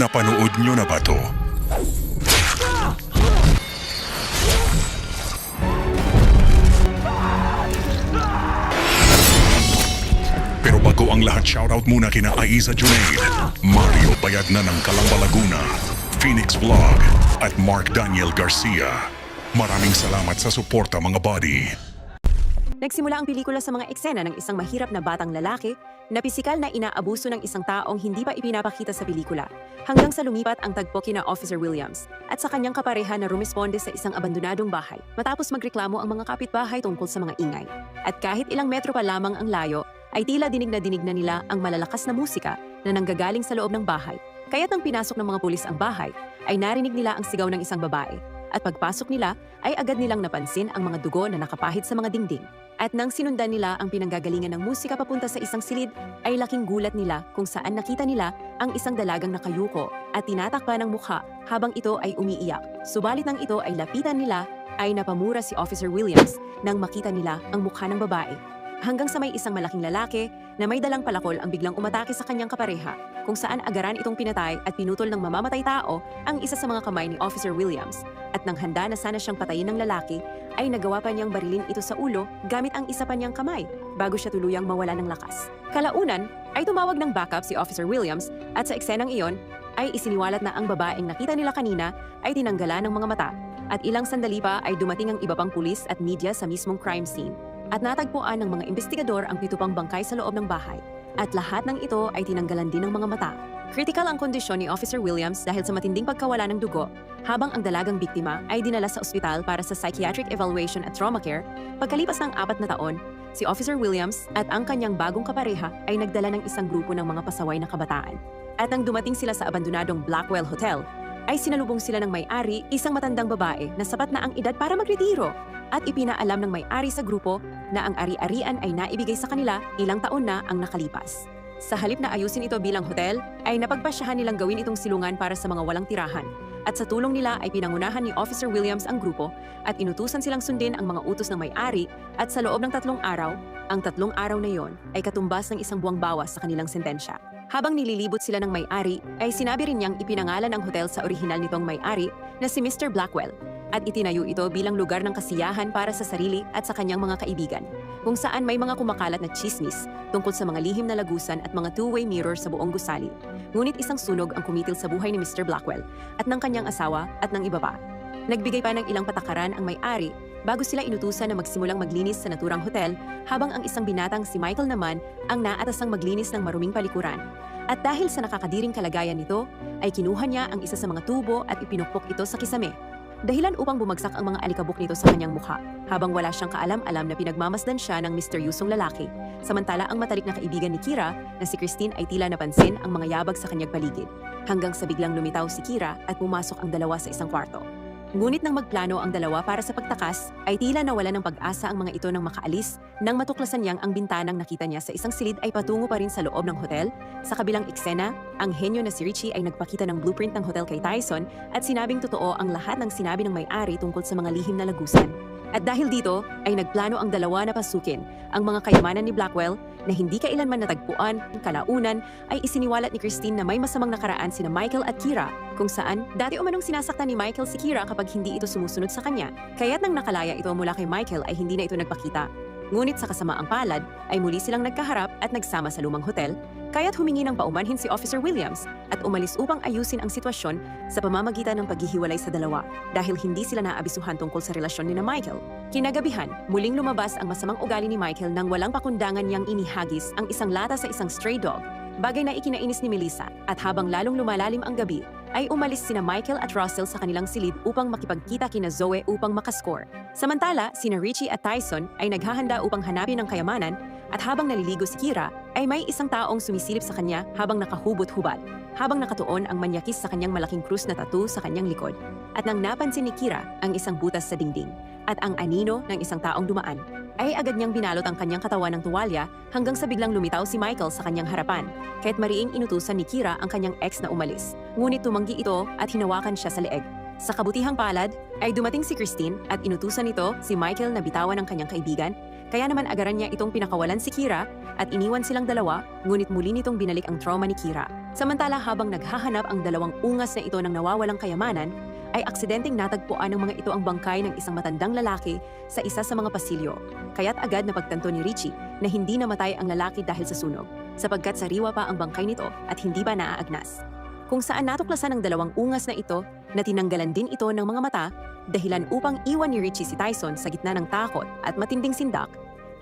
Napanood nyo na ba to? Pero bago ang lahat, shoutout muna kina Aiza Junaid, Mario Bayagna ng Calamba Laguna, Phoenix Vlog, at Mark Daniel Garcia. Maraming salamat sa suporta mga buddy. Nagsimula ang pelikula sa mga eksena ng isang mahirap na batang lalaki na pisikal na inaabuso ng isang taong hindi pa ipinapakita sa pelikula, hanggang sa lumipat ang tagpo kina Officer Williams at sa kanyang kapareha na rumisponde sa isang abandonadong bahay matapos magreklamo ang mga kapitbahay tungkol sa mga ingay. At kahit ilang metro pa lamang ang layo, ay tila dinig na nila ang malalakas na musika na nanggagaling sa loob ng bahay. Kaya't nang pinasok ng mga pulis ang bahay, ay narinig nila ang sigaw ng isang babae. At pagpasok nila, ay agad nilang napansin ang mga dugo na nakapahid sa mga dingding. At nang sinundan nila ang pinanggagalingan ng musika papunta sa isang silid, ay laking gulat nila kung saan nakita nila ang isang dalagang nakayuko at tinatakpan ng mukha habang ito ay umiiyak. Subalit nang ito ay lapitan nila, ay napamura si Officer Williams nang makita nila ang mukha ng babae. Hanggang sa may isang malaking lalaki na may dalang palakol ang biglang umatake sa kanyang kapareha, kung saan agaran itong pinatay at pinutol ng mamamatay tao ang isa sa mga kamay ni Officer Williams. At nang handa na sana siyang patayin ng lalaki, ay nagawa pa niyang barilin ito sa ulo gamit ang isa pa niyang kamay bago siya tuluyang mawala ng lakas. Kalaunan ay tumawag ng backup si Officer Williams at sa eksenang iyon ay isiniwalat na ang babaeng nakita nila kanina ay tinanggalan ng mga mata. At ilang sandali pa ay dumating ang iba pang pulis at media sa mismong crime scene. At natagpuan ng mga investigador ang 7 pang bangkay sa loob ng bahay. At lahat ng ito ay tinanggalan din ng mga mata. Critical ang kondisyon ni Officer Williams dahil sa matinding pagkawala ng dugo, habang ang dalagang biktima ay dinala sa ospital para sa psychiatric evaluation at trauma care. Pagkalipas ng 4 na taon, si Officer Williams at ang kanyang bagong kapareha ay nagdala ng isang grupo ng mga pasaway na kabataan. At nang dumating sila sa abandonadong Blackwell Hotel, ay sinalubong sila ng may-ari, isang matandang babae na sapat na ang edad para magretiro. At ipinaalam ng may-ari sa grupo na ang ari-arian ay naibigay sa kanila ilang taon na ang nakalipas. Sa halip na ayusin ito bilang hotel, ay napagpasyahan nilang gawin itong silungan para sa mga walang tirahan. At sa tulong nila ay pinangunahan ni Officer Williams ang grupo at inutusan silang sundin ang mga utos ng may-ari at sa loob ng 3 araw, ang 3 araw na yon ay katumbas ng 1 buwang bawas sa kanilang sentensya. Habang nililibot sila ng may-ari, ay sinabi rin niyang ipinangalan ang hotel sa orihinal nitong may-ari na si Mr. Blackwell at itinayo ito bilang lugar ng kasiyahan para sa sarili at sa kanyang mga kaibigan, kung saan may mga kumakalat na chismis tungkol sa mga lihim na lagusan at mga two-way mirror sa buong gusali. Ngunit isang sunog ang kumitil sa buhay ni Mr. Blackwell at ng kanyang asawa at ng iba pa. Nagbigay pa ng ilang patakaran ang may-ari bago sila inutusan na magsimulang maglinis sa naturang hotel, habang ang isang binatang si Michael naman ang naatasang maglinis ng maruming palikuran. At dahil sa nakakadiring kalagayan nito, ay kinuha niya ang isa sa mga tubo at ipinukpok ito sa kisame. Dahilan upang bumagsak ang mga alikabok nito sa kanyang mukha, habang wala siyang kaalam-alam na pinagmamasdan siya ng misteryosong lalaki. Samantala ang matalik na kaibigan ni Kira na si Christine ay tila napansin ang mga yabag sa kanyang paligid, hanggang sa biglang lumitaw si Kira at pumasok ang dalawa sa isang kwarto. Ngunit nang magplano ang dalawa para sa pagtakas, ay tila nawala ng pag-asa ang mga ito nang makaalis nang matuklasan niyang ang bintanang nakita niya sa isang silid ay patungo pa rin sa loob ng hotel. Sa kabilang eksena, ang henyo na si Richie ay nagpakita ng blueprint ng hotel kay Tyson at sinabing totoo ang lahat ng sinabi ng may-ari tungkol sa mga lihim na lagusan. At dahil dito, ay nagplano ang dalawa na pasukin ang mga kayamanan ni Blackwell na hindi kailanman natagpuan. Kalaunan ay isiniwalat ni Christine na may masamang nakaraan sina Michael at Kira, kung saan dati umanong sinasaktan ni Michael si Kira kapag hindi ito sumusunod sa kanya. Kaya't nang nakalaya ito mula kay Michael ay hindi na ito nagpakita. Ngunit sa kasamaang palad ay muli silang nagkaharap at nagsama sa lumang hotel, kaya't humingi ng paumanhin si Officer Williams at umalis upang ayusin ang sitwasyon sa pamamagitan ng paghihiwalay sa dalawa dahil hindi sila naabisuhan tungkol sa relasyon ni na Michael. Kinagabihan, muling lumabas ang masamang ugali ni Michael nang walang pakundangan niyang inihagis ang isang lata sa isang stray dog, bagay na ikinainis ni Melissa. At habang lalong lumalalim ang gabi, ay umalis sina Michael at Russell sa kanilang silid upang makipagkita kina Zoe upang makascore. Samantala, sina Richie at Tyson ay naghahanda upang hanapin ang kayamanan, at habang naliligo si Kira, ay may isang taong sumisilip sa kanya habang nakahubot-hubad, habang nakatuon ang manyakis sa kanyang malaking krus na tattoo sa kanyang likod. At nang napansin ni Kira ang isang butas sa dingding at ang anino ng isang taong dumaan, ay agad niyang binalot ang kanyang katawan ng tuwalya hanggang sa biglang lumitaw si Michael sa kanyang harapan, kaya't mariing inutusan ni Kira ang kanyang ex na umalis. Ngunit tumanggi ito at hinawakan siya sa leeg. Sa kabutihang palad, ay dumating si Christine at inutusan nito si Michael na bitawan ang kanyang kaibigan, Kaya naman agaran niya itong pinakawalan si Kira at iniwan silang dalawa, ngunit muli nitong binalik ang trauma ni Kira. Samantala habang naghahanap ang dalawang ungas na ito ng nawawalang kayamanan, ay aksidenteng natagpuan ng mga ito ang bangkay ng isang matandang lalaki sa isa sa mga pasilyo. Kaya't agad napagtanto ni Richie na hindi namatay ang lalaki dahil sa sunog, sapagkat sariwa pa ang bangkay nito at hindi pa naaagnas. Kung saan natuklasan ng dalawang ungas na ito na tinanggalan din ito ng mga mata, dahilan upang iwan ni Richie si Tyson sa gitna ng takot at matinding sindak,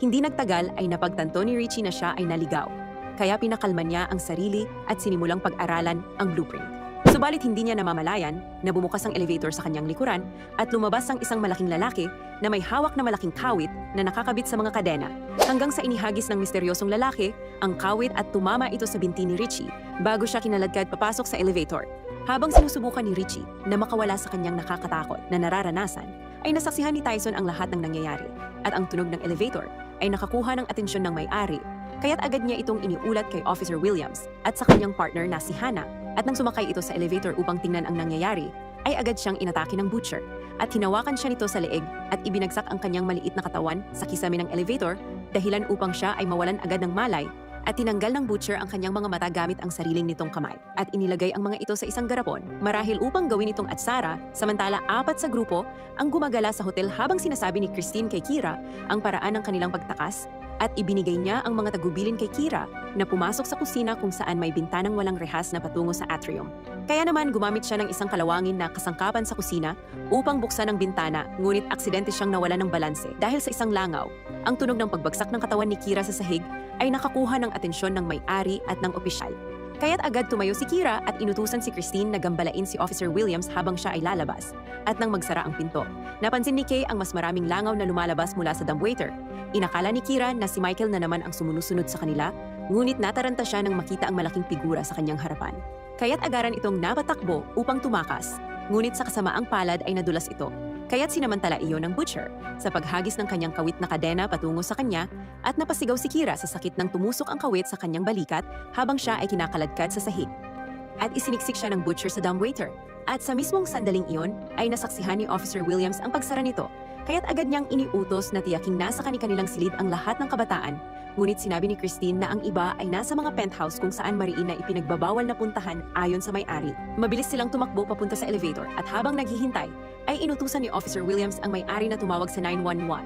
hindi nagtagal ay napagtanto ni Richie na siya ay naligaw. Kaya pinakalma niya ang sarili at sinimulang pag-aralan ang blueprint. Subalit hindi niya namamalayan na bumukas ang elevator sa kanyang likuran at lumabas ang isang malaking lalaki na may hawak na malaking kawit na nakakabit sa mga kadena, hanggang sa inihagis ng misteryosong lalaki ang kawit at tumama ito sa binti ni Richie bago siya kinaladkad papasok sa elevator. Habang sinusubukan ni Richie na makawala sa kanyang nakakatakot na nararanasan, ay nasaksihan ni Tyson ang lahat ng nangyayari at ang tunog ng elevator ay nakakuha ng atensyon ng may-ari. Kaya't agad niya itong iniulat kay Officer Williams at sa kanyang partner na si Hannah, at nang sumakay ito sa elevator upang tingnan ang nangyayari, ay agad siyang inatake ng butcher at hinawakan siya nito sa leeg at ibinagsak ang kanyang maliit na katawan sa kisame ng elevator, dahilan upang siya ay mawalan agad ng malay, at tinanggal ng butcher ang kanyang mga mata gamit ang sariling nitong kamay at inilagay ang mga ito sa isang garapon marahil upang gawin itong atsara. Samantala 4 sa grupo ang gumagala sa hotel habang sinasabi ni Christine kay Kira ang paraan ng kanilang pagtakas, at ibinigay niya ang mga tagubilin kay Kira na pumasok sa kusina kung saan may bintanang walang rehas na patungo sa atrium. Kaya naman gumamit siya ng isang kalawangin na kasangkapan sa kusina upang buksan ang bintana, ngunit aksidente siyang nawala ng balanse dahil sa isang langaw. Ang tunog ng pagbagsak ng katawan ni Kira sa sahig ay nakakuha ng atensyon ng may-ari at ng opisyal. Kaya't agad tumayo si Kira at inutusan si Christine na gambalain si Officer Williams habang siya ay lalabas. At nang magsara ang pinto, napansin ni Kay ang mas maraming langaw na lumalabas mula sa dumbwaiter. Inakala ni Kira na si Michael na naman ang sumusunod sa kanila, ngunit nataranta siya nang makita ang malaking figura sa kanyang harapan. Kaya't agaran itong napatakbo upang tumakas, ngunit sa kasamaang palad ay nadulas ito. Kaya't sinamantala iyon ng butcher sa paghagis ng kanyang kawit na kadena patungo sa kanya, at napasigaw si Kira sa sakit ng tumusok ang kawit sa kanyang balikat habang siya ay kinakaladkad sa sahig. At isiniksik siya ng butcher sa dumbwaiter, at sa mismong sandaling iyon ay nasaksihan ni Officer Williams ang pagsara nito. Kaya't agad niyang iniutos na tiyaking nasa kanilang silid ang lahat ng kabataan, ngunit sinabi ni Christine na ang iba ay nasa mga penthouse kung saan mariin na ipinagbabawal na puntahan ayon sa may-ari. Mabilis silang tumakbo papunta sa elevator, at habang naghihintay, ay inutusan ni Officer Williams ang may-ari na tumawag sa 911.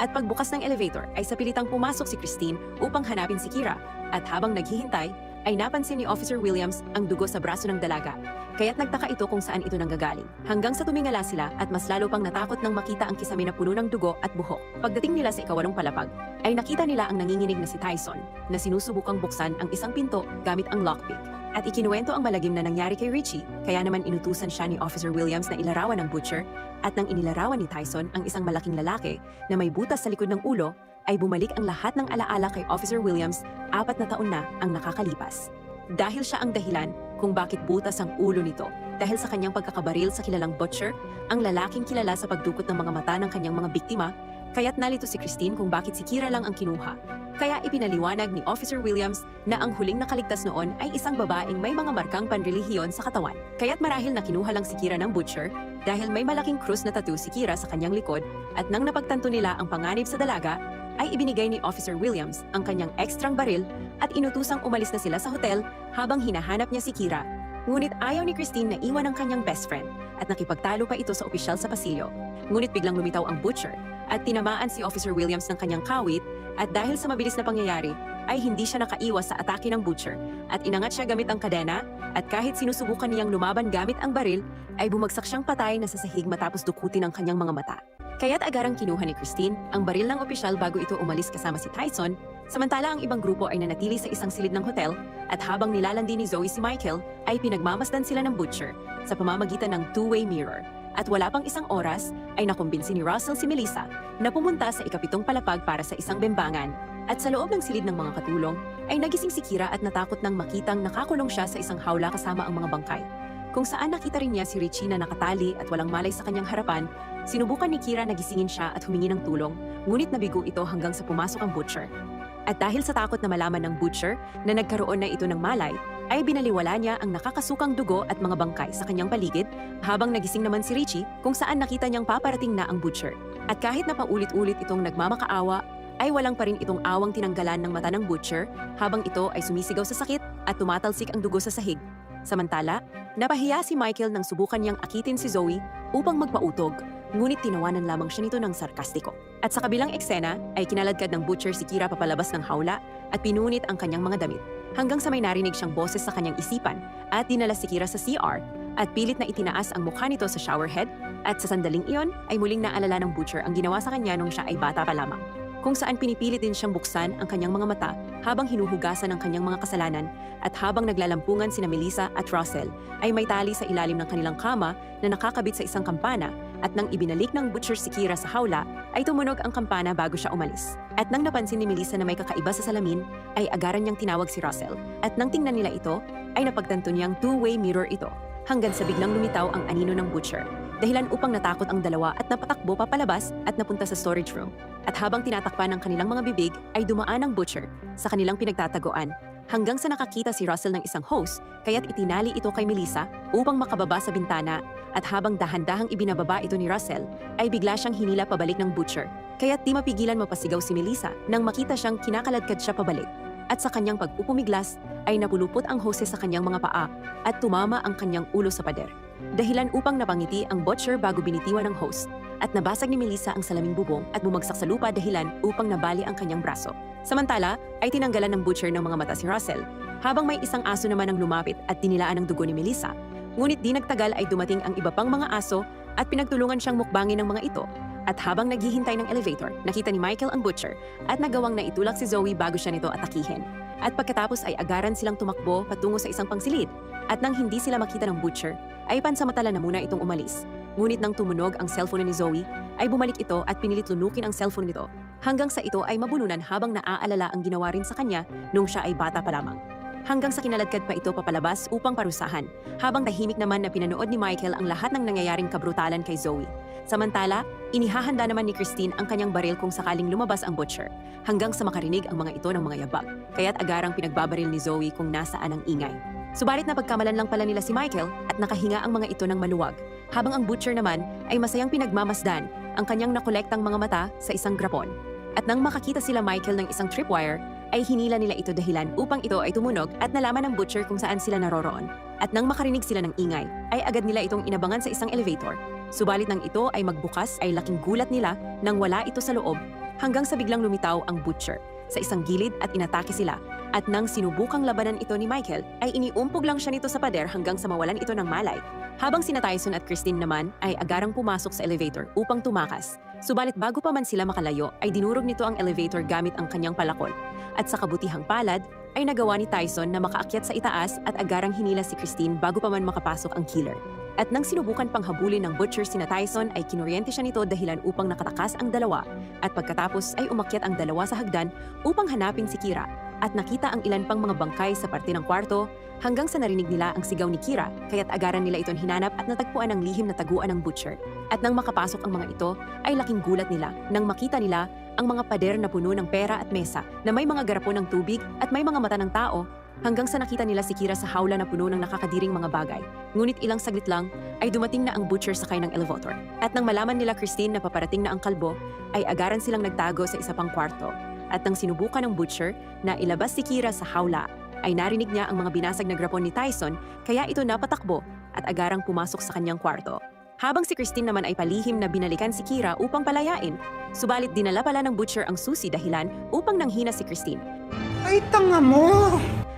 At pagbukas ng elevator ay sapilitang pumasok si Christine upang hanapin si Kira, at habang naghihintay ay napansin ni Officer Williams ang dugo sa braso ng dalaga. Kaya't nagtaka ito kung saan ito nanggagaling. Hanggang sa tumingala sila at mas lalo pang natakot nang makita ang kisame na puno ng dugo at buhok. Pagdating nila sa ikawalong palapag, ay nakita nila ang nanginginig na si Tyson na sinusubukang buksan ang isang pinto gamit ang lockpick. At ikinuwento ang malagim na nangyari kay Richie, kaya naman inutusan siya ni Officer Williams na ilarawan ng butcher, at nang inilarawan ni Tyson ang isang malaking lalaki na may butas sa likod ng ulo, ay bumalik ang lahat ng alaala kay Officer Williams. 4 na taon na ang nakakalipas. Dahil siya ang dahilan kung bakit butas ang ulo nito, dahil sa kanyang pagkakabaril sa kilalang butcher, ang lalaking kilala sa pagdukot ng mga mata ng kanyang mga biktima. Kaya't nalito si Christine kung bakit si Kira lang ang kinuha. Kaya ipinaliwanag ni Officer Williams na ang huling nakaligtas noon ay isang babaeng may mga markang panrelihiyon sa katawan. Kaya't marahil na kinuha lang si Kira ng butcher dahil may malaking krus na tattoo si Kira sa kanyang likod, at nang napagtanto nila ang panganib sa dalaga, ay ibinigay ni Officer Williams ang kanyang ekstrang baril at inutusang umalis na sila sa hotel habang hinahanap niya si Kira. Ngunit ayaw ni Christine na iwan ang kanyang best friend at nakipagtalo pa ito sa opisyal sa pasilyo. Ngunit biglang lumitaw ang butcher at tinamaan si Officer Williams ng kanyang kawit, at dahil sa mabilis na pangyayari ay hindi siya nakaiwas sa atake ng butcher at inangat siya gamit ang kadena, at kahit sinusubukan niyang lumaban gamit ang baril ay bumagsak siyang patay na sa sahig matapos dukutin ang kanyang mga mata. Kaya't agarang kinuha ni Christine ang baril ng opisyal bago ito umalis kasama si Tyson, samantala ang ibang grupo ay nanatili sa isang silid ng hotel, at habang nilalandi ni Zoe si Michael ay pinagmamasdan sila ng butcher sa pamamagitan ng two-way mirror. At wala pang isang oras ay nakumbinsi ni Russell si Melissa na pumunta sa ikapitong palapag para sa isang bembangan. At sa loob ng silid ng mga katulong ay nagising si Kira at natakot nang makitang nakakulong siya sa isang hawla kasama ang mga bangkay. Kung saan nakita rin niya si Richie na nakatali at walang malay sa kanyang harapan, sinubukan ni Kira na gisingin siya at humingi ng tulong, ngunit nabigo ito hanggang sa pumasok ang butcher. At dahil sa takot na malaman ng butcher na nagkaroon na ito ng malay, ay binaliwala niya ang nakakasukang dugo at mga bangkay sa kanyang paligid, habang nagising naman si Richie kung saan nakita niyang paparating na ang butcher. At kahit na paulit-ulit itong nagmamakaawa, ay walang pa rin itong awang tinanggalan ng mata ng butcher habang ito ay sumisigaw sa sakit at tumatalsik ang dugo sa sahig. Samantala, napahiya si Michael nang subukan niyang akitin si Zoe upang magpautog, ngunit tinawanan lamang siya nito ng sarkastiko. At sa kabilang eksena ay kinaladkad ng butcher si Kira papalabas ng hawla at pinunit ang kanyang mga damit. Hanggang sa may narinig siyang boses sa kanyang isipan at dinala si Kira sa CR at pilit na itinaas ang mukha nito sa showerhead at sa sandaling iyon ay muling naalala ng butcher ang ginawa sa kanya nung siya ay bata pa lamang. Kung saan pinipilit din siyang buksan ang kanyang mga mata habang hinuhugasan ang kanyang mga kasalanan at habang naglalampungan sina Melissa at Russell ay may tali sa ilalim ng kanilang kama na nakakabit sa isang kampana at nang ibinalik ng butcher si Kira sa hawla ay tumunog ang kampana bago siya umalis. At nang napansin ni Melissa na may kakaiba sa salamin ay agaran niyang tinawag si Russell at nang tingnan nila ito ay napagtanto niyang two-way mirror ito hanggang sa biglang lumitaw ang anino ng butcher. Dahilan upang natakot ang dalawa at napatakbo papalabas at napunta sa storage room. At habang tinatakpan ng kanilang mga bibig ay dumaan ang butcher sa kanilang pinagtataguan hanggang sa nakakita si Russell ng isang hose kaya't itinali ito kay Melissa upang makababa sa bintana at habang dahan-dahang ibinababa ito ni Russell ay bigla siyang hinila pabalik ng butcher kaya't di mapigilan mapasigaw si Melissa nang makita siyang kinakaladkad siya pabalik. At sa kanyang pagpupumiglas ay napulupot ang hose sa kanyang mga paa at tumama ang kanyang ulo sa pader. Dahilan upang napangiti ang butcher bago binitiwan ng host at nabasag ni Melissa ang salaming bubong at bumagsak sa lupa dahilan upang nabali ang kanyang braso. Samantala ay tinanggalan ng butcher ng mga mata si Russell habang may isang aso naman ang lumapit at dinilaan ng dugo ni Melissa. Ngunit di nagtagal ay dumating ang iba pang mga aso at pinagtulungan siyang mukbangin ng mga ito. At habang naghihintay ng elevator, nakita ni Michael ang butcher at nagawang naitulak si Zoe bago siya nito atakihin. At pagkatapos ay agaran silang tumakbo patungo sa isang pangsilid. At nang hindi sila makita ng butcher, ay pansamantala na muna itong umalis. Ngunit nang tumunog ang cellphone ni Zoe, ay bumalik ito at pinilit lunukin ang cellphone nito hanggang sa ito ay mabulunan habang naaalala ang ginawa rin sa kanya nung siya ay bata pa lamang. Hanggang sa kinaladkad pa ito papalabas upang parusahan, habang tahimik naman na pinanood ni Michael ang lahat ng nangyayaring kabrutalan kay Zoe. Samantala, inihahanda naman ni Christine ang kanyang baril kung sakaling lumabas ang butcher, hanggang sa makarinig ang mga ito ng mga yabag. Kaya't agarang pinagbabaril ni Zoe kung nasaan ang ingay. Subalit napagkamalan lang pala nila si Michael at nakahinga ang mga ito ng maluwag, habang ang butcher naman ay masayang pinagmamasdan ang kanyang nakolektang mga mata sa isang grapon. At nang makakita sila Michael ng isang tripwire, ay hinila nila ito dahilan upang ito ay tumunog at nalaman ng butcher kung saan sila naroroon. At nang makarinig sila ng ingay, ay agad nila itong inabangan sa isang elevator. Subalit nang ito ay magbukas ay laking gulat nila nang wala ito sa loob hanggang sa biglang lumitaw ang butcher sa isang gilid at inatake sila. At nang sinubukang labanan ito ni Michael, ay iniumpog lang siya nito sa pader hanggang sa mawalan ito ng malay. Habang sina Tyson at Christine naman ay agarang pumasok sa elevator upang tumakas. Subalit bago pa man sila makalayo ay dinurog nito ang elevator gamit ang kanyang palakol. At sa kabutihang palad ay nagawa ni Tyson na makaakyat sa itaas at agarang hinila si Christine bago pa man makapasok ang killer. At nang sinubukan pang habulin ng butcher sina Tyson ay kinuryente siya nito dahilan upang nakatakas ang dalawa at pagkatapos ay umakyat ang dalawa sa hagdan upang hanapin si Kira at nakita ang ilan pang mga bangkay sa parte ng kwarto hanggang sa narinig nila ang sigaw ni Kira kaya't agaran nila itong hinanap at natagpuan ang lihim na taguan ng butcher. At nang makapasok ang mga ito ay laking gulat nila nang makita nila ang mga pader na puno ng pera at mesa na may mga garapon ng tubig at may mga mata ng tao hanggang sa nakita nila si Kira sa hawla na puno ng nakakadiring mga bagay. Ngunit ilang saglit lang ay dumating na ang butcher sakay ng elevator. At nang malaman nila Christine na paparating na ang kalbo, ay agaran silang nagtago sa isa pang kwarto. At nang sinubukan ng butcher na ilabas si Kira sa hawla, ay narinig niya ang mga binasag na grapon ni Tyson kaya ito napatakbo at agarang pumasok sa kanyang kwarto. Habang si Christine naman ay palihim na binalikan si Kira upang palayain, subalit dinala pala ng butcher ang susi dahilan upang nanghina si Christine. Ay, tanga mo!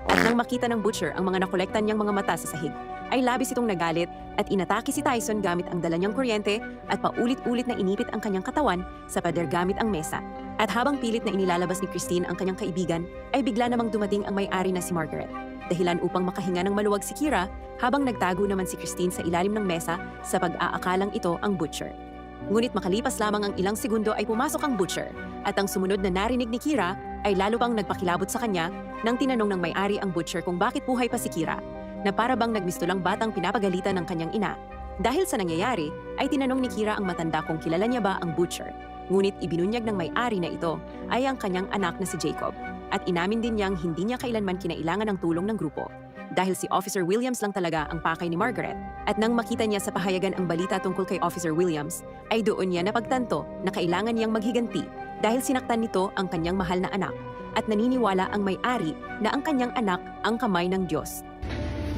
At nang makita ng butcher ang mga nakolektan niyang mga mata sa sahig, ay labis itong nagalit at inatake si Tyson gamit ang dala niyang kuryente at paulit-ulit na inipit ang kanyang katawan sa pader gamit ang mesa. At habang pilit na inilalabas ni Christine ang kanyang kaibigan, ay bigla namang dumating ang may-ari na si Margaret. Dahilan upang makahinga ng maluwag si Kira habang nagtago naman si Christine sa ilalim ng mesa sa pag-aakalang ito ang butcher. Ngunit makalipas lamang ang ilang segundo ay pumasok ang butcher at ang sumunod na narinig ni Kira ay lalo pang nagpakilabot sa kanya nang tinanong ng may-ari ang butcher kung bakit buhay pa si Kira, na para bang nagmistulang batang pinapagalitan ng kanyang ina. Dahil sa nangyayari, ay tinanong ni Kira ang matanda kung kilala niya ba ang butcher. Ngunit ibinunyag ng may-ari na ito ay ang kanyang anak na si Jacob. At inamin din niyang hindi niya kailanman kinailangan ng tulong ng grupo. Dahil si Officer Williams lang talaga ang pakay ni Margaret. At nang makita niya sa pahayagan ang balita tungkol kay Officer Williams, ay doon niya napagtanto na kailangan niyang maghiganti dahil sinaktan nito ang kanyang mahal na anak at naniniwala ang may-ari na ang kanyang anak ang kamay ng Diyos.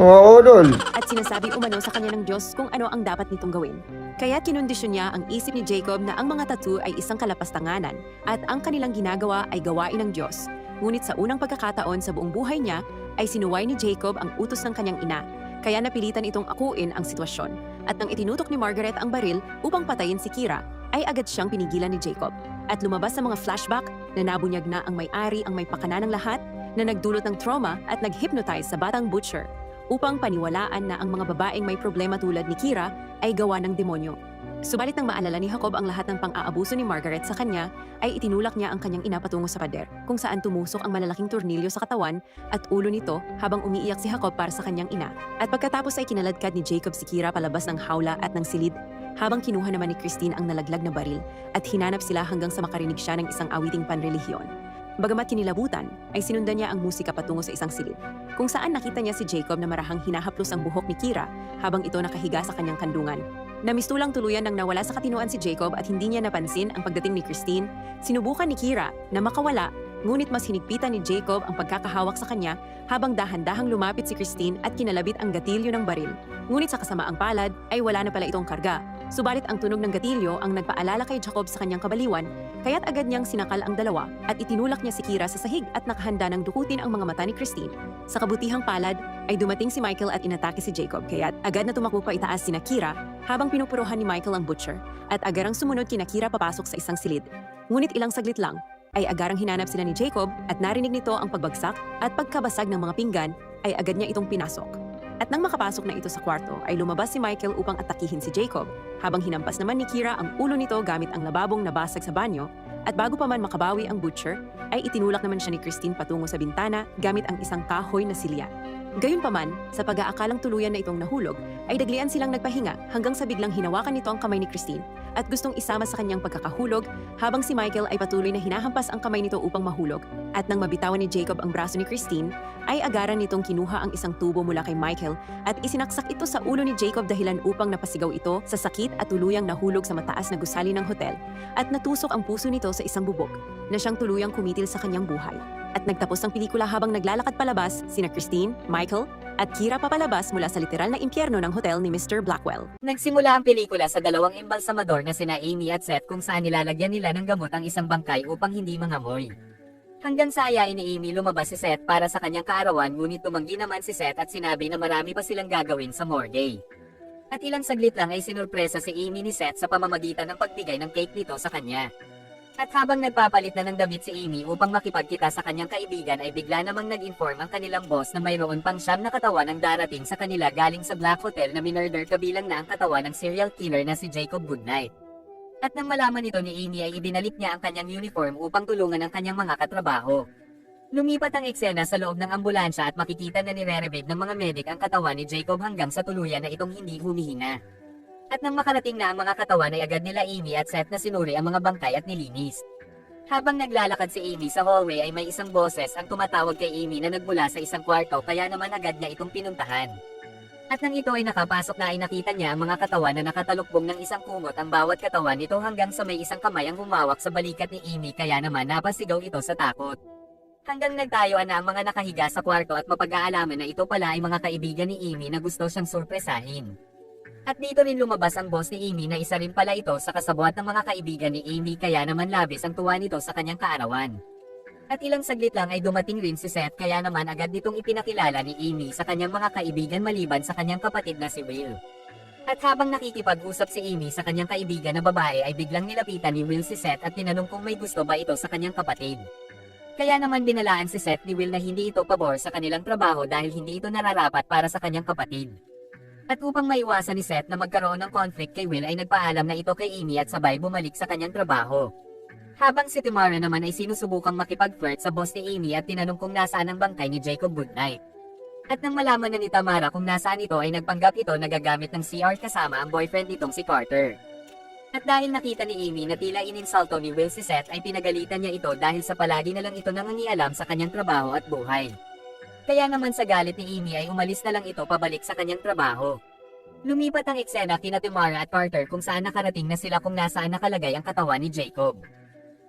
Oo, Dol. At sinasabi umano sa kanya ng Diyos kung ano ang dapat nitong gawin. Kaya kinondisyon niya ang isip ni Jacob na ang mga tattoo ay isang kalapastanganan at ang kanilang ginagawa ay gawain ng Diyos. Ngunit sa unang pagkakataon sa buong buhay niya ay sinuway ni Jacob ang utos ng kanyang ina. Kaya napilitan itong akuin ang sitwasyon. At nang itinutok ni Margaret ang baril upang patayin si Kira, ay agad siyang pinigilan ni Jacob. At lumabas sa mga flashback na nabunyag na ang may-ari ang may pakana ng lahat na nagdulot ng trauma at nag-hypnotize sa batang butcher upang paniwalaan na ang mga babaeng may problema tulad ni Kira ay gawa ng demonyo. Subalit nang maalala ni Jacob ang lahat ng pang-aabuso ni Margaret sa kanya, ay itinulak niya ang kanyang ina patungo sa pader, kung saan tumusok ang malalaking tornilyo sa katawan at ulo nito habang umiiyak si Jacob para sa kanyang ina. At pagkatapos ay kinaladkad ni Jacob si Kira palabas ng hawla at ng silid, habang kinuha naman ni Christine ang nalaglag na baril at hinanap sila hanggang sa makarinig siya ng isang awiting panrelihiyon. Bagamat kinilabutan, ay sinundan niya ang musika patungo sa isang silid, kung saan nakita niya si Jacob na marahang hinahaplos ang buhok ni Kira habang ito nakahiga sa kanyang kandungan. Namistulang tuluyan nang nawala sa katinuan si Jacob at hindi niya napansin ang pagdating ni Christine. Sinubukan ni Kira na makawala, ngunit mas hinigpitan ni Jacob ang pagkakahawak sa kanya habang dahan-dahang lumapit si Christine at kinalabit ang gatilyo ng baril. Ngunit sa kasamaang palad ay wala na pala itong karga. Subalit ang tunog ng gatilyo ang nagpaalala kay Jacob sa kanyang kabaliwan, kaya't agad niyang sinakal ang dalawa at itinulak niya si Kira sa sahig at nakahanda ng dukutin ang mga mata ni Christine. Sa kabutihang palad ay dumating si Michael at inatake si Jacob, kaya't agad na tumakbo pa itaas sina Kira habang pinupuruhan ni Michael ang butcher at agarang sumunod kina Kira papasok sa isang silid. Ngunit ilang saglit lang ay agarang hinanap sila ni Jacob at narinig nito ang pagbagsak at pagkabasag ng mga pinggan ay agad niya itong pinasok. At nang makapasok na ito sa kwarto ay lumabas si Michael upang atakihin si Jacob habang hinampas naman ni Kira ang ulo nito gamit ang lababong nabasag sa banyo at bago pa man makabawi ang butcher ay itinulak naman siya ni Christine patungo sa bintana gamit ang isang kahoy na silya. Gayunpaman, sa pag-aakalang tuluyan na itong nahulog, ay daglian silang nagpahinga hanggang sa biglang hinawakan nito ang kamay ni Christine at gustong isama sa kanyang pagkakahulog habang si Michael ay patuloy na hinahampas ang kamay nito upang mahulog. At nang mabitawan ni Jacob ang braso ni Christine, ay agaran nitong kinuha ang isang tubo mula kay Michael at isinaksak ito sa ulo ni Jacob dahilan upang napasigaw ito sa sakit at tuluyang nahulog sa mataas na gusali ng hotel at natusok ang puso nito sa isang bubog na siyang tuluyang kumitil sa kanyang buhay. At nagtapos ang pelikula habang naglalakad palabas sina Christine, Michael, at Kira papalabas mula sa literal na impyerno ng hotel ni Mr. Blackwell. Nagsimula ang pelikula sa dalawang embalsamador na sina Amy at Seth kung saan nilalagyan nila ng gamot ang isang bangkay upang hindi mangamoy. Hanggang sa ayain ni Amy lumabas si Seth para sa kanyang kaarawan ngunit tumanggi naman si Seth at sinabi na marami pa silang gagawin sa morgue. At ilang saglit lang ay sinurpresa si Amy ni Seth sa pamamagitan ng pagbigay ng cake nito sa kanya. At habang nagpapalit na ng damit si Amy upang makipagkita sa kanyang kaibigan ay bigla namang nag-inform ang kanilang boss na mayroon pang 9 na katawan ang darating sa kanila galing sa Black Hotel na minurder kabilang na ang katawan ng serial killer na si Jacob Goodnight. At nang malaman ito ni Amy ay ibinalik niya ang kanyang uniform upang tulungan ang kanyang mga katrabaho. Lumipat ang eksena sa loob ng ambulansya at makikita na nire-revive ng mga medic ang katawan ni Jacob hanggang sa tuluyan na itong hindi humihinga. At nang makarating na ang mga katawan ay agad nila Amy at Seth na sinuri ang mga bangkay at nilinis. Habang naglalakad si Amy sa hallway ay may isang boses ang tumatawag kay Amy na nagmula sa isang kwarto kaya naman agad niya itong pinuntahan. At nang ito ay nakapasok na ay nakita niya ang mga katawan na nakatalukbong ng isang kumot ang bawat katawan nito hanggang sa may isang kamay ang humawak sa balikat ni Amy kaya naman napasigaw ito sa takot. Hanggang nagtayuan na ang mga nakahiga sa kwarto at mapag-aalaman na ito pala ay mga kaibigan ni Amy na gusto siyang surpresahin. At dito rin lumabas ang boss ni Amy na isa rin pala ito sa kasabwat ng mga kaibigan ni Amy kaya naman labis ang tuwa nito sa kanyang kaarawan. At ilang saglit lang ay dumating rin si Seth kaya naman agad nitong ipinakilala ni Amy sa kanyang mga kaibigan maliban sa kanyang kapatid na si Will. At habang nakikipag-usap si Amy sa kanyang kaibigan na babae ay biglang nilapitan ni Will si Seth at tinanong kung may gusto ba ito sa kanyang kapatid. Kaya naman binalaan si Seth ni Will na hindi ito pabor sa kanilang trabaho dahil hindi ito nararapat para sa kanyang kapatid. At upang maiwasan ni Seth na magkaroon ng conflict kay Will ay nagpaalam na ito kay Amy at sabay bumalik sa kanyang trabaho. Habang si Tamara naman ay sinusubukang makipag-flirt sa boss ni Amy at tinanong kung nasaan ang bangkay ni Jacob Goodnight. At nang malaman na ni Tamara kung nasaan ito ay nagpanggap ito na gagamit ng CR kasama ang boyfriend nitong si Carter. At dahil nakita ni Amy na tila ininsulto ni Will si Seth ay pinagalitan niya ito dahil sa palagi na lang ito nangangialam sa kanyang trabaho at buhay. Kaya naman sa galit ni Amy ay umalis na lang ito pabalik sa kanyang trabaho. Lumipat ang eksena kina Tamara at Carter kung saan nakarating na sila kung nasaan nakalagay ang katawan ni Jacob.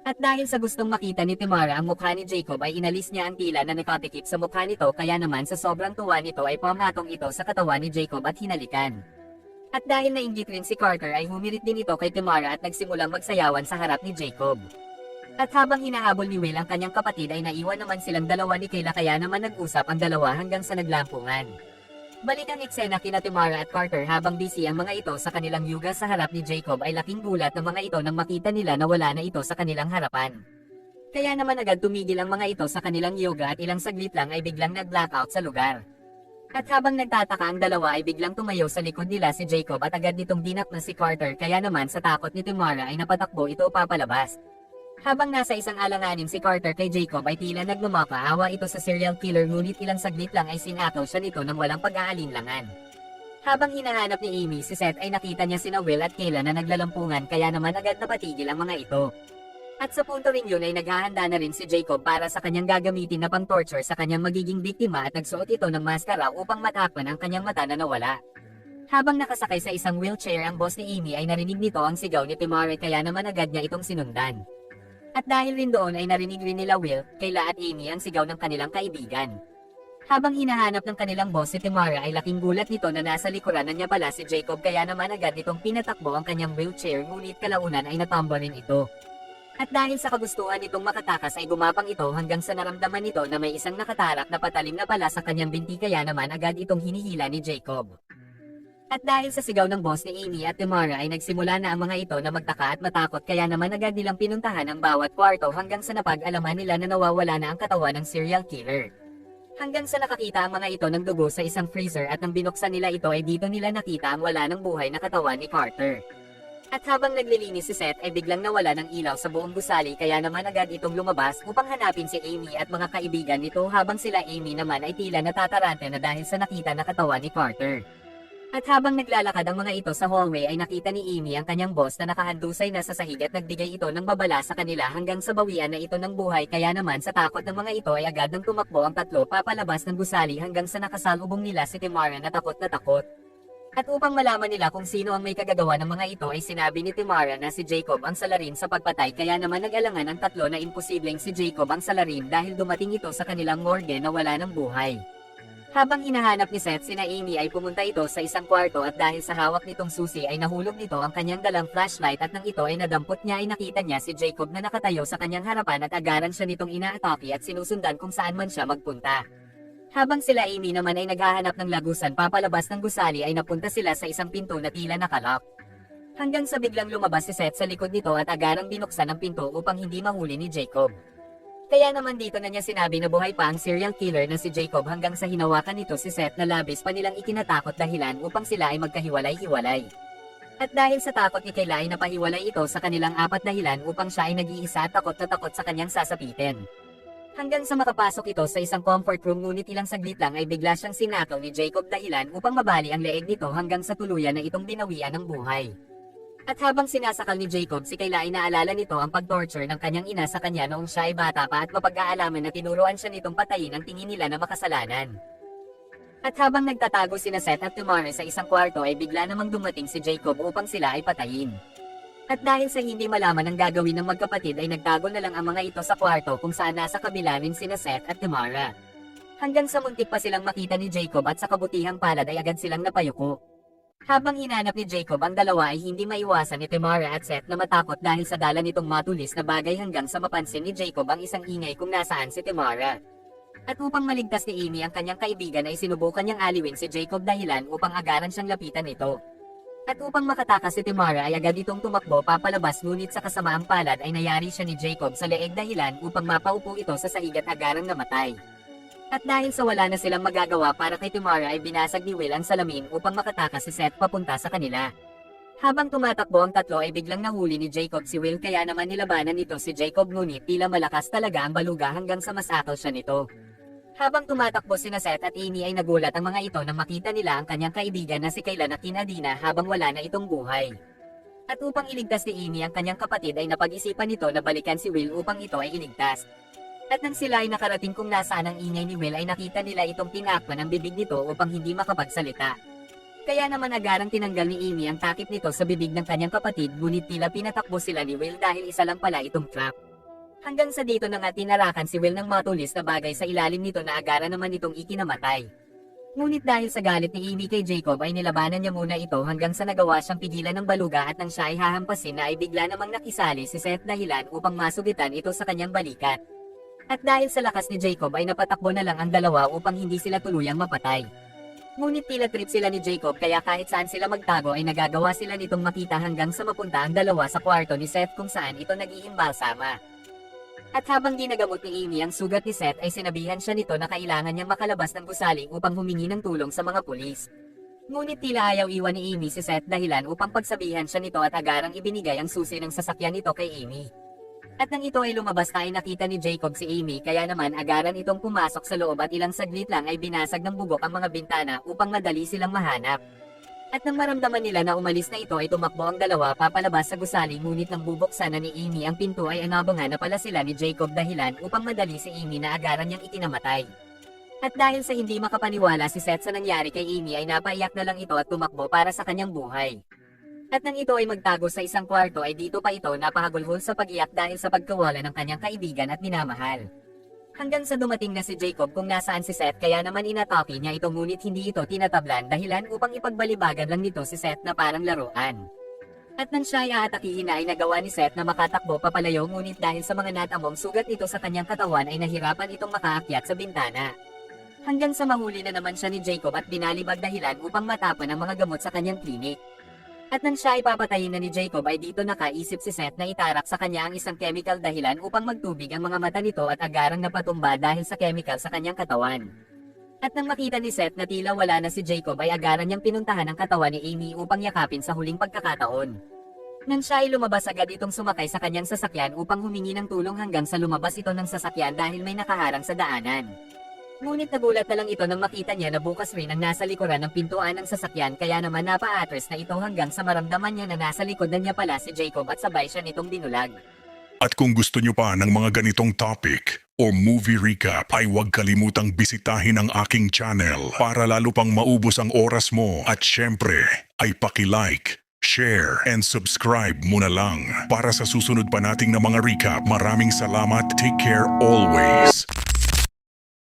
At dahil sa gustong makita ni Timara ang mukha ni Jacob ay inalis niya ang tila na nakatikip sa mukha nito kaya naman sa sobrang tuwa nito ay pumatong ito sa katawan ni Jacob at hinalikan. At dahil nainggit rin si Carter ay humirit din ito kay Timara at nagsimulang magsayawan sa harap ni Jacob. At habang hinahabol ni Will ang kanyang kapatid ay naiwan naman silang dalawa ni Kayla kaya naman nag-usap ang dalawa hanggang sa naglampungan. Balik ang eksena kina Timara at Carter habang busy ang mga ito sa kanilang yuga sa harap ni Jacob ay laking gulat ng mga ito nang makita nila na wala na ito sa kanilang harapan. Kaya naman agad tumigil ang mga ito sa kanilang yoga at ilang saglit lang ay biglang nag-blackout sa lugar. At habang nagtataka ang dalawa ay biglang tumayo sa likod nila si Jacob at agad nitong dinak na si Carter kaya naman sa takot ni Timara ay napatakbo ito papalabas. Habang nasa isang alanganin si Carter kay Jacob ay tila nagmamakaawa ito sa serial killer ngunit ilang saglit lang ay sinakaw siya nito ng walang pag-aalinlangan. Habang hinahanap ni Amy si Seth ay nakita niya sina Will at Kayla na naglalampungan kaya naman agad napatigil ang mga ito. At sa punto rin yun ay naghahanda na rin si Jacob para sa kanyang gagamitin na pang-torture sa kanyang magiging biktima at nagsuot ito ng maskara upang matakpan ang kanyang mata na nawala. Habang nakasakay sa isang wheelchair ang boss ni Amy ay narinig nito ang sigaw ni Timara kaya naman agad niya itong sinundan. At dahil rin doon ay narinig rin nila Will, Kayla at Amy ang sigaw ng kanilang kaibigan. Habang hinahanap ng kanilang boss si Timara ay laking gulat nito na nasa likuran na niya pala si Jacob kaya naman agad itong pinatakbo ang kanyang wheelchair ngunit kalaunan ay natumba rin ito. At dahil sa kagustuhan nitong makatakas ay gumapang ito hanggang sa naramdaman nito na may isang nakatarak na patalim na pala sa kanyang binti kaya naman agad itong hinihila ni Jacob. At dahil sa sigaw ng boss ni Amy at Timara ay nagsimula na ang mga ito na magtaka at matakot kaya naman agad nilang pinuntahan ang bawat kwarto hanggang sa napag-alaman nila na nawawala na ang katawan ng serial killer. Hanggang sa nakakita ang mga ito ng dugo sa isang freezer at nang binuksan nila ito ay dito nila nakita ang wala ng buhay na katawan ni Carter. At habang naglilinis si Seth ay biglang nawala ng ilaw sa buong gusali kaya naman agad itong lumabas upang hanapin si Amy at mga kaibigan nito habang sila Amy naman ay tila natatarante na dahil sa nakita na katawan ni Carter. At habang naglalakad ang mga ito sa hallway ay nakita ni Amy ang kanyang boss na nakahandusay na sa sahig at nagbigay ito ng babala sa kanila hanggang sa bawian na ito ng buhay kaya naman sa takot ng mga ito ay agad nang tumakbo ang tatlo papalabas ng gusali hanggang sa nakasalubong nila si Timara na takot na takot. At upang malaman nila kung sino ang may kagagawa ng mga ito ay sinabi ni Timara na si Jacob ang salarin sa pagpatay kaya naman nag-alangan ang tatlo na imposibleng si Jacob ang salarin dahil dumating ito sa kanilang morgue na wala ng buhay. Habang hinahanap ni Seth sina Amy ay pumunta ito sa isang kwarto at dahil sa hawak nitong susi ay nahulog nito ang kanyang dalang flashlight at nang ito ay nadampot niya ay nakita niya si Jacob na nakatayo sa kanyang harapan at agaran siya nitong inaatake at sinusundan kung saan man siya magpunta. Habang sila Amy naman ay naghahanap ng lagusan papalabas ng gusali ay napunta sila sa isang pinto na tila nakalock. Hanggang sa biglang lumabas si Seth sa likod nito at agarang binuksan ang pinto upang hindi mahuli ni Jacob. Kaya naman dito na niya sinabi na buhay pa ang serial killer na si Jacob hanggang sa hinawakan nito si Seth na labis pa nilang ikinatakot dahilan upang sila ay magkahiwalay-hiwalay. At dahil sa takot ni Kayla ay napahiwalay ito sa kanilang apat dahilan upang siya ay nag-iisa at takot na takot sa kanyang sasapitin. Hanggang sa makapasok ito sa isang comfort room ngunit ilang saglit lang ay bigla siyang sinakaw ni Jacob dahilan upang mabali ang leeg nito hanggang sa tuluyan na itong binawian ng buhay. At habang sinasakal ni Jacob si Kayla ay naalala nito ang pag-torture ng kanyang ina sa kanya noong siya ay bata pa at mapag-aalaman na tinuruan siya nitong patayin ang tingin nila na makasalanan. At habang nagtatago sina Seth at Timara sa isang kwarto ay bigla namang dumating si Jacob upang sila ay patayin. At dahil sa hindi malaman ang gagawin ng magkapatid ay nagtago na lang ang mga ito sa kwarto kung saan nasa kabila rin sina Seth at Timara. Hanggang sa muntik pa silang makita ni Jacob at sa kabutihang palad ay agad silang napayuko. Habang hinanap ni Jacob ang dalawa ay hindi maiwasan ni Timara at Seth na matakot dahil sa dala nitong matulis na bagay hanggang sa mapansin ni Jacob ang isang ingay kung nasaan si Timara. At upang maligtas ni Amy ang kanyang kaibigan ay sinubukan niyang aliwin si Jacob dahilan upang agaran siyang lapitan nito. At upang makatakas si Timara ay agad itong tumakbo papalabas ngunit sa kasamaang palad ay nayari siya ni Jacob sa leeg dahilan upang mapaupo ito sa sahig at agarang namatay. At dahil sa wala na silang magagawa para kay Timara ay binasag ni Will ang salamin upang makatakas si Seth papunta sa kanila. Habang tumatakbo ang tatlo ay biglang nahuli ni Jacob si Will kaya naman nilabanan nito si Jacob ngunit tila malakas talaga ang baluga hanggang sa masakal siya nito. Habang tumatakbo sina Seth at Amy ay nagulat ang mga ito nang makita nila ang kanyang kaibigan na si Kayla na kinadina habang wala na itong buhay. At upang iligtas ni Amy ang kanyang kapatid ay napag-isipan nito na balikan si Will upang ito ay iligtas. At nang sila ay nakarating kung nasaan ang ingay ni Will ay nakita nila itong tinakpan ang bibig nito upang hindi makapagsalita. Kaya naman agarang tinanggal ni Amy ang takip nito sa bibig ng kanyang kapatid ngunit tila pinatakbo sila ni Will dahil isa lang pala itong trap. Hanggang sa dito na nga tinarakan si Will ng matulis na bagay sa ilalim nito na agaran naman itong ikinamatay. Ngunit dahil sa galit ni Amy kay Jacob ay nilabanan niya muna ito hanggang sa nagawa siyang pigilan ng baluga at nang siya ay hahampasin na ay bigla namang nakisali si Seth dahilan upang masugitan ito sa kanyang balikat. At dahil sa lakas ni Jacob ay napatakbo na lang ang dalawa upang hindi sila tuluyang mapatay. Ngunit tila trip sila ni Jacob kaya kahit saan sila magtago ay nagagawa sila nitong makita hanggang sa mapunta ang dalawa sa kwarto ni Seth kung saan ito nag-iimbalsama. At habang ginagamot ni Amy ang sugat ni Seth ay sinabihan siya nito na kailangan niyang makalabas ng gusaling upang humingi ng tulong sa mga pulis. Ngunit tila ayaw iwan ni Amy si Seth dahilan upang pagsabihan siya nito at agarang ibinigay ang susi ng sasakyan nito kay Amy. At nang ito ay lumabas ay nakita ni Jacob si Amy kaya naman agaran itong pumasok sa loob at ilang saglit lang ay binasag ng bubok ang mga bintana upang madali silang mahanap. At nang maramdaman nila na umalis na ito ay tumakbo ang dalawa papalabas sa gusali ngunit nang bubuksan na ni Amy ang pinto ay inabangan na pala sila ni Jacob dahilan upang madali si Amy na agaran niyang ikinamatay. At dahil sa hindi makapaniwala si Seth sa nangyari kay Amy ay napaiyak na lang ito at tumakbo para sa kanyang buhay. At nang ito ay magtago sa isang kwarto ay dito pa ito napahagulhol sa pag-iyak dahil sa pagkawala ng kanyang kaibigan at minamahal. Hanggang sa dumating na si Jacob kung nasaan si Seth kaya naman inatake niya ito ngunit hindi ito tinatablan dahilan upang ipagbalibagan lang nito si Seth na parang laruan. At nang siya ay aatakihin na ay nagawa ni Seth na makatakbo papalayo ngunit dahil sa mga natamong sugat nito sa kanyang katawan ay nahirapan itong makaakyat sa bintana. Hanggang sa mahuli na naman siya ni Jacob at binalibag dahilan upang matapon ang mga gamot sa kanyang klinik. At nang siya ay papatayin na ni Jacob ay dito nakaisip si Seth na itarak sa kanya ang isang chemical dahilan upang magtubig ang mga mata nito at agarang napatumba dahil sa chemical sa kanyang katawan. At nang makita ni Seth na tila wala na si Jacob ay agaran niyang pinuntahan ang katawan ni Amy upang yakapin sa huling pagkakataon. Nang siya ay lumabas agad itong sumakay sa kanyang sasakyan upang humingi ng tulong hanggang sa lumabas ito ng sasakyan dahil may nakaharang sa daanan. Ngunit nagulat na lang ito nang makita niya na bukas rin ang nasa likuran ng pintuan ng sasakyan kaya naman napa-atras na ito hanggang sa maramdaman niya na nasa likod na niya pala si Jacob at sabay siya nitong dinulag. At kung gusto nyo pa ng mga ganitong topic o movie recap ay huwag kalimutang bisitahin ang aking channel para lalo pang maubos ang oras mo at syempre ay paki-like, share, and subscribe mo na lang para sa susunod pa nating na mga recap. Maraming salamat, take care always.